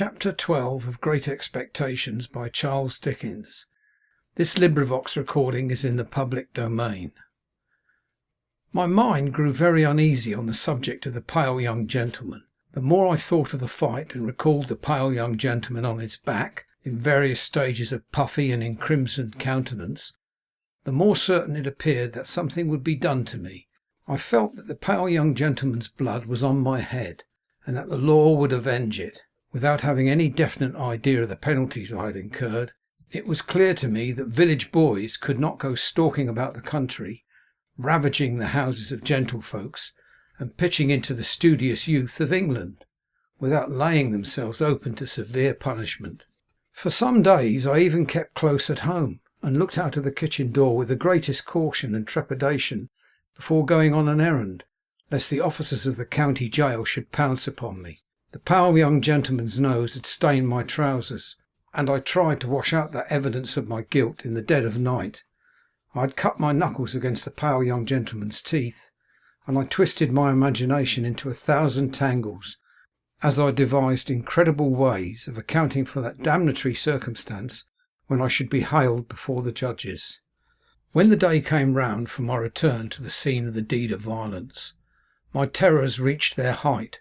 Chapter 12 of Great Expectations by Charles Dickens. This recording is in the public domain. My mind grew very uneasy on the subject of the pale young gentleman. The more I thought of the fight, and recalled the pale young gentleman on his back, in various stages of puffy and encrimsoned countenance, the more certain it appeared that something would be done to me. I felt that the pale young gentleman's blood was on my head, and that the law would avenge it. Without having any definite idea of the penalties I had incurred, it was clear to me that village boys could not go stalking about the country, ravaging the houses of gentlefolks, and pitching into the studious youth of England, without laying themselves open to severe punishment. For some days I even kept close at home, and looked out of the kitchen door with the greatest caution and trepidation before going on an errand, lest the officers of the county jail should pounce upon me. The pale young gentleman's nose had stained my trousers, and I tried to wash out that evidence of my guilt in the dead of night. I had cut my knuckles against the pale young gentleman's teeth, and I twisted my imagination into 1,000 tangles as I devised incredible ways of accounting for that damnatory circumstance when I should be haled before the judges. When the day came round for my return to the scene of the deed of violence, my terrors reached their height.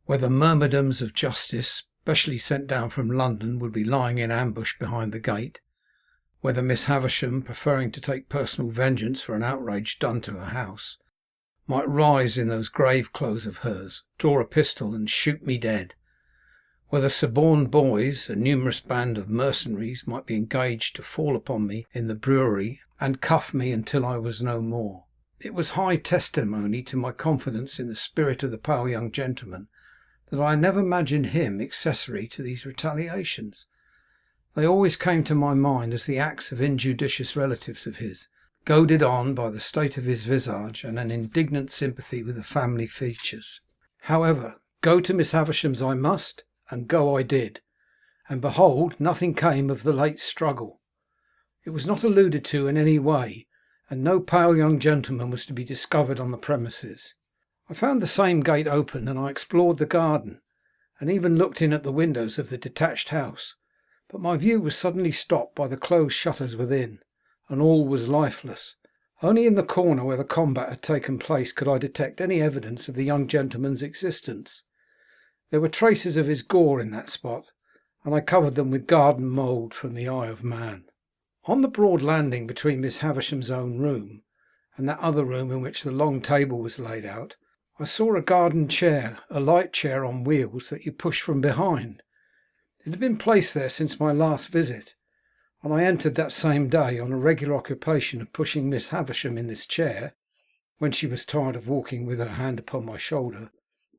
Whether myrmidons of justice, specially sent down from London, would be lying in ambush behind the gate, whether Miss Havisham, preferring to take personal vengeance for an outrage done to her house, might rise in those grave clothes of hers, draw a pistol, and shoot me dead, whether suborned boys, a numerous band of mercenaries, might be engaged to fall upon me in the brewery and cuff me until I was no more. It was high testimony to my confidence in the spirit of the pale young gentleman that I never imagined him accessory to these retaliations. They always came to my mind as the acts of injudicious relatives of his, goaded on by the state of his visage and an indignant sympathy with the family features. However, go to Miss Havisham's I must, and go I did, and behold, nothing came of the late struggle. It was not alluded to in any way, and no pale young gentleman was to be discovered on the premises. I found the same gate open, and I explored the garden, and even looked in at the windows of the detached house, but my view was suddenly stopped by the closed shutters within, and all was lifeless. Only in the corner where the combat had taken place could I detect any evidence of the young gentleman's existence. There were traces of his gore in that spot, and I covered them with garden mould from the eye of man. On the broad landing between Miss Havisham's own room and that other room in which the long table was laid out, I saw a garden chair, a light chair on wheels that you push from behind. It had been placed there since my last visit, and I entered that same day on a regular occupation of pushing Miss Havisham in this chair, when she was tired of walking with her hand upon my shoulder,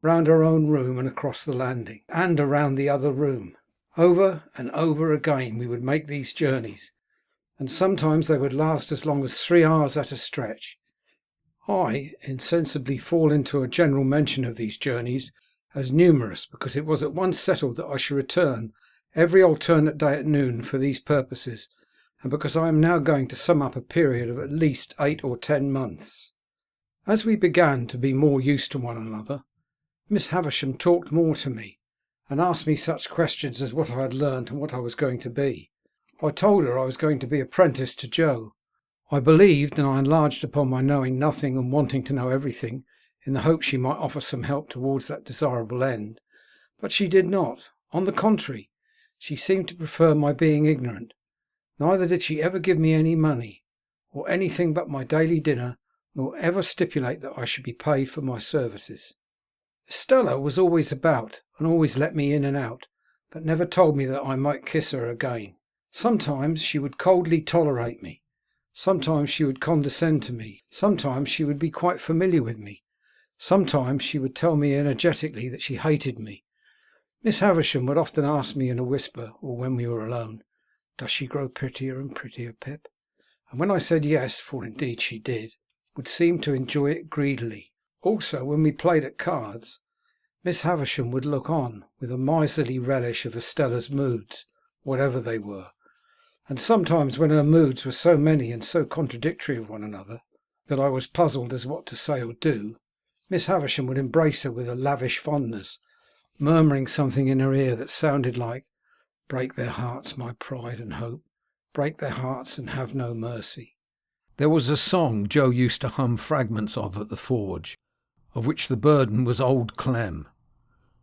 round her own room and across the landing, and around the other room. Over and over again we would make these journeys, and sometimes they would last as long as 3 hours at a stretch. I insensibly fall into a general mention of these journeys as numerous, because it was at once settled that I should return every alternate day at noon for these purposes, and because I am now going to sum up a period of at least 8 or 10 months. As we began to be more used to one another, Miss Havisham talked more to me, and asked me such questions as what I had learnt and what I was going to be. I told her I was going to be apprenticed to Joe. I believed, and I enlarged upon my knowing nothing and wanting to know everything, in the hope she might offer some help towards that desirable end. But she did not. On the contrary, she seemed to prefer my being ignorant. Neither did she ever give me any money, or anything but my daily dinner, nor ever stipulate that I should be paid for my services. Estella was always about, and always let me in and out, but never told me that I might kiss her again. Sometimes she would coldly tolerate me. Sometimes she would condescend to me. Sometimes she would be quite familiar with me. Sometimes she would tell me energetically that she hated me. Miss Havisham would often ask me in a whisper, or when we were alone, "Does she grow prettier and prettier, Pip?" And when I said yes, for indeed she did, would seem to enjoy it greedily. Also, when we played at cards, Miss Havisham would look on with a miserly relish of Estella's moods, whatever they were. And sometimes, when her moods were so many and so contradictory of one another that I was puzzled as what to say or do, Miss Havisham would embrace her with a lavish fondness, murmuring something in her ear that sounded like, "Break their hearts, my pride and hope, break their hearts and have no mercy." There was a song Joe used to hum fragments of at the forge, of which the burden was Old Clem.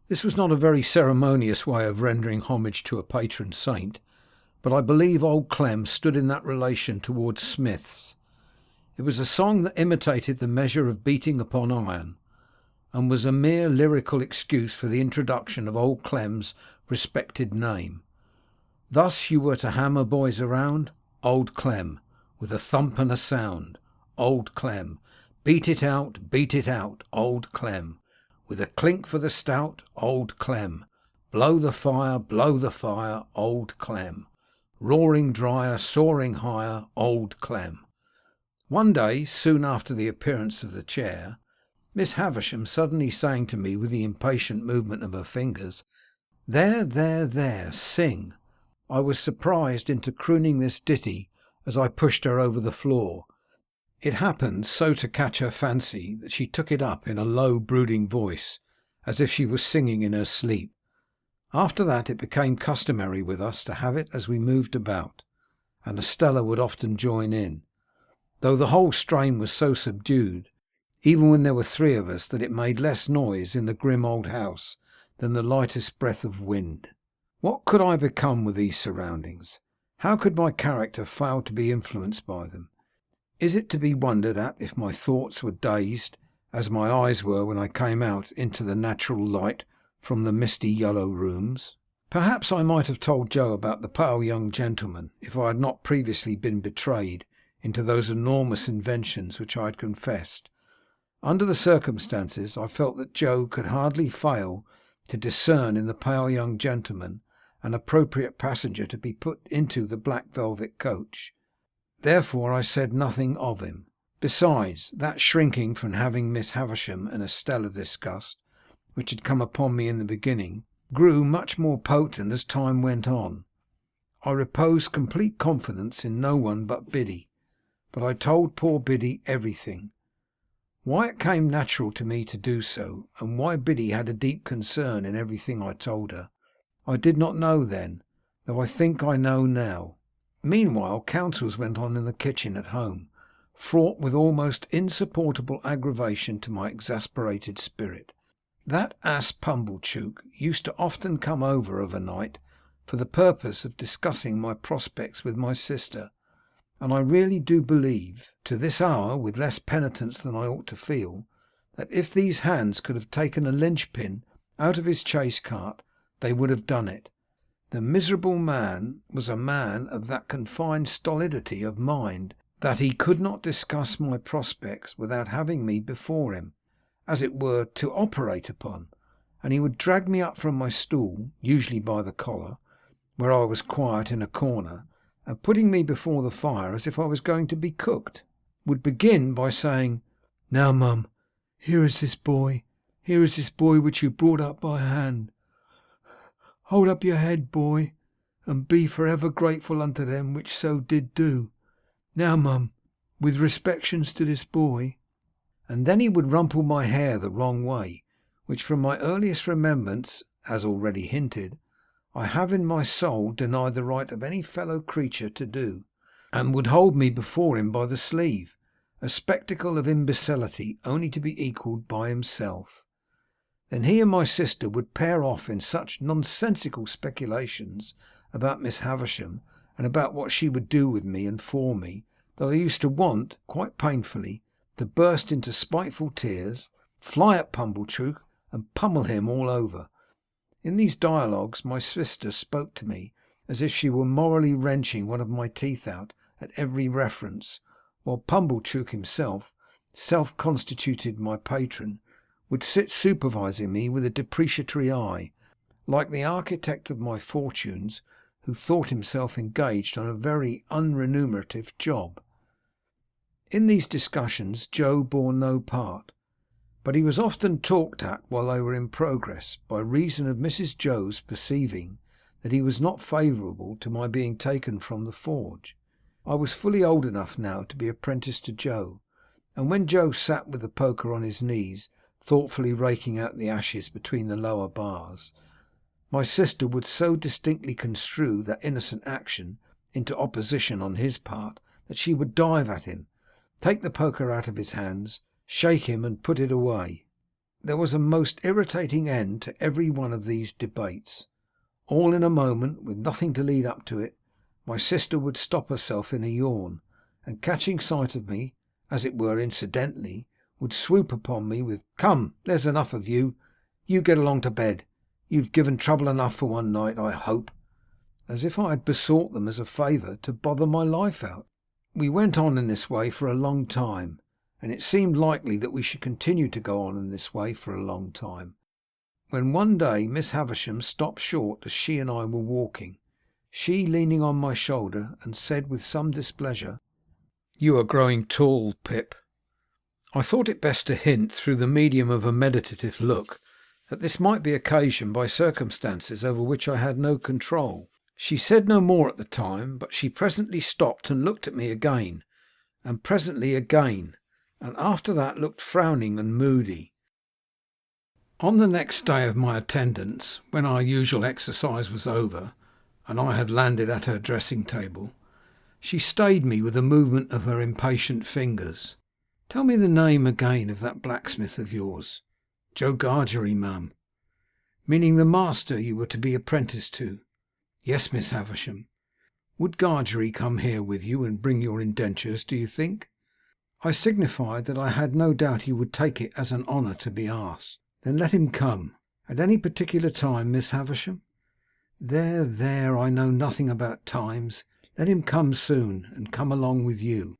This was not a very ceremonious way of rendering homage to a patron saint, but I believe Old Clem stood in that relation towards smiths. It was a song that imitated the measure of beating upon iron, and was a mere lyrical excuse for the introduction of Old Clem's respected name. Thus you were to hammer boys around, Old Clem, with a thump and a sound, Old Clem, beat it out, Old Clem, with a clink for the stout, Old Clem, blow the fire, Old Clem, roaring drier, soaring higher, Old Clem. One day, soon after the appearance of the chair, Miss Havisham suddenly saying to me with the impatient movement of her fingers, there, sing," I was surprised into crooning this ditty as I pushed her over the floor. It happened so to catch her fancy that she took it up in a low, brooding voice, as if she was singing in her sleep. After that it became customary with us to have it as we moved about, and Estella would often join in, though the whole strain was so subdued, even when there were three of us, that it made less noise in the grim old house than the lightest breath of wind. What could I become with these surroundings? How could my character fail to be influenced by them? Is it to be wondered at if my thoughts were dazed, as my eyes were when I came out into the natural light from the misty yellow rooms? Perhaps I might have told Joe about the pale young gentleman, if I had not previously been betrayed into those enormous inventions which I had confessed. Under the circumstances, I felt that Joe could hardly fail to discern in the pale young gentleman an appropriate passenger to be put into the black velvet coach. Therefore I said nothing of him. Besides, that shrinking from having Miss Havisham and Estella discussed, which had come upon me in the beginning, grew much more potent as time went on. I reposed complete confidence in no one but Biddy, but I told poor Biddy everything. Why it came natural to me to do so, and why Biddy had a deep concern in everything I told her, I did not know then, though I think I know now. Meanwhile councils went on in the kitchen at home, fraught with almost insupportable aggravation to my exasperated spirit. That ass Pumblechook used to often come over of a night for the purpose of discussing my prospects with my sister, and I really do believe, to this hour, with less penitence than I ought to feel, that if these hands could have taken a linchpin out of his chaise cart, they would have done it. The miserable man was a man of that confined stolidity of mind that he could not discuss my prospects without having me before him, as it were, to operate upon, and he would drag me up from my stool, usually by the collar, where I was quiet in a corner, and putting me before the fire as if I was going to be cooked, would begin by saying, "Now, mum, here is this boy which you brought up by hand. Hold up your head, boy, and be for ever grateful unto them which so did do. Now, mum, with respections to this boy." And then he would rumple my hair the wrong way, which from my earliest remembrance, as already hinted, I have in my soul denied the right of any fellow creature to do, and would hold me before him by the sleeve, a spectacle of imbecility only to be equalled by himself. Then he and my sister would pair off in such nonsensical speculations about Miss Havisham, and about what she would do with me and for me, that I used to want, quite painfully, to burst into spiteful tears, fly at Pumblechook, and pummel him all over. In these dialogues my sister spoke to me as if she were morally wrenching one of my teeth out at every reference, while Pumblechook himself, self-constituted my patron, would sit supervising me with a depreciatory eye, like the architect of my fortunes who thought himself engaged on a very unremunerative job. In these discussions Joe bore no part, but he was often talked at while they were in progress, by reason of Mrs. Joe's perceiving that he was not favourable to my being taken from the forge. I was fully old enough now to be apprenticed to Joe, and when Joe sat with the poker on his knees, thoughtfully raking out the ashes between the lower bars, my sister would so distinctly construe that innocent action into opposition on his part that she would dive at him, take the poker out of his hands, shake him, and put it away. There was a most irritating end to every one of these debates. All in a moment, with nothing to lead up to it, my sister would stop herself in a yawn, and catching sight of me, as it were incidentally, would swoop upon me with, "Come, there's enough of you. You get along to bed. You've given trouble enough for one night, I hope," as if I had besought them as a favour to bother my life out. We went on in this way for a long time, and it seemed likely that we should continue to go on in this way for a long time, when one day Miss Havisham stopped short as she and I were walking, she leaning on my shoulder, and said with some displeasure, "You are growing tall, Pip." I thought it best to hint, through the medium of a meditative look, that this might be occasioned by circumstances over which I had no control. She said no more at the time, but she presently stopped and looked at me again, and presently again, and after that looked frowning and moody. On the next day of my attendance, when our usual exercise was over, and I had landed at her dressing-table, she stayed me with a movement of her impatient fingers. "Tell me the name again of that blacksmith of yours." "Joe Gargery, ma'am." "Meaning the master you were to be apprenticed to?" "Yes, Miss Havisham." "Would Gargery come here with you and bring your indentures, do you think?" I signified that I had no doubt he would take it as an honour to be asked. "Then let him come." "At any particular time, Miss Havisham?" There, I know nothing about times. Let him come soon, and come along with you."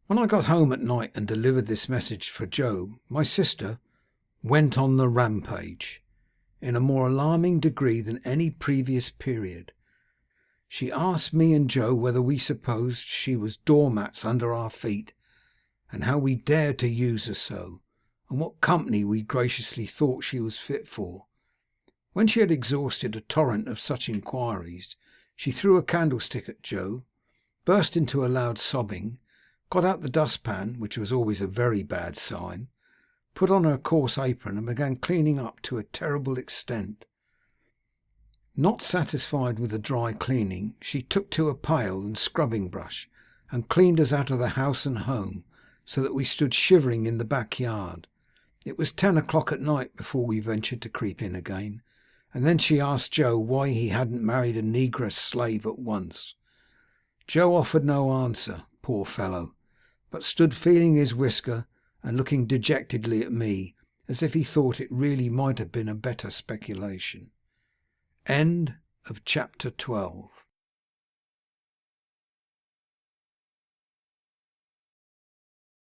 When I got home at night and delivered this message for Joe, my sister went on the rampage in a more alarming degree than any previous period. She asked me and Joe whether we supposed she was doormats under our feet, and how we dared to use her so, and what company we graciously thought she was fit for. When she had exhausted a torrent of such inquiries, she threw a candlestick at Joe, burst into a loud sobbing, got out the dustpan, which was always a very bad sign, put on her coarse apron, and began cleaning up to a terrible extent. Not satisfied with the dry cleaning, she took to a pail and scrubbing brush, and cleaned us out of the house and home, so that we stood shivering in the backyard. It was 10 o'clock at night before we ventured to creep in again, and then she asked Joe why he hadn't married a negress slave at once. Joe offered no answer, poor fellow, but stood feeling his whisker and looking dejectedly at me, as if he thought it really might have been a better speculation. Chapter 12.